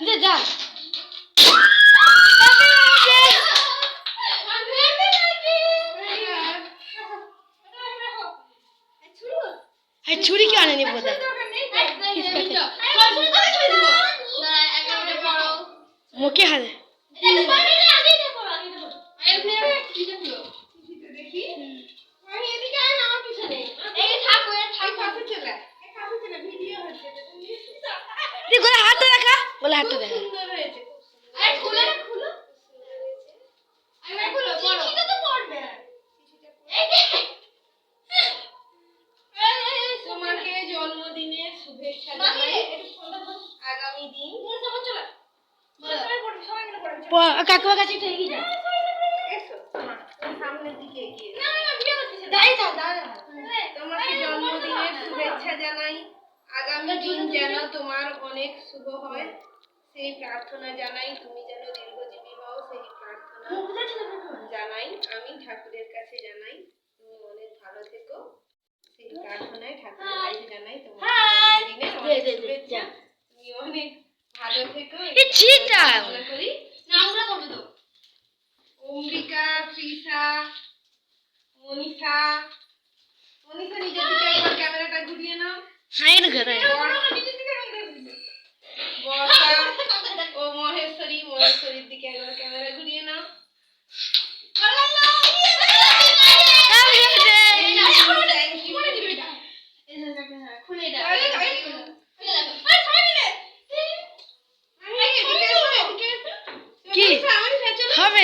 দিতে যা ছুরি কি আনেনি বোধ মুখে হাতে গলা হাতটা দেখা গলা হাতটা দেখা তোমাকে জন্মদিনের শুভেচ্ছা জানাই আগামী দিন কাকুর কাছে থেকে যা সামনের দিকে এগিয়ে দাঁড়িয়ে তোমাকে জন্মদিনের শুভেচ্ছা জানাই আগামী দিন যেন তোমার অনেক শুভ হয় সেই প্রার্থনা জানাই তুমি যেন দীর্ঘজীবী হও সেই প্রার্থনা জানাই আমি ঠাকুরের কাছে জানাই তুমি অনেক ভালো থেকো সেই প্রার্থনায় ঠাকুরের কাছে জানাই তোমার জন্মদিনের অনেক শুভেচ্ছা তুমি অনেক ভালো থেকো মনে করি নামগুলো করবে তো অম্বিকা তৃষা মনীষা নিজের দিকে একবার ক্যামেরাটা ঘুরিয়ে নাও হাই না ঘরে বর্ষা ও মহেশ্বরীর দিকে একবার ক্যামেরা ঘুরিয়ে নাও কি হবে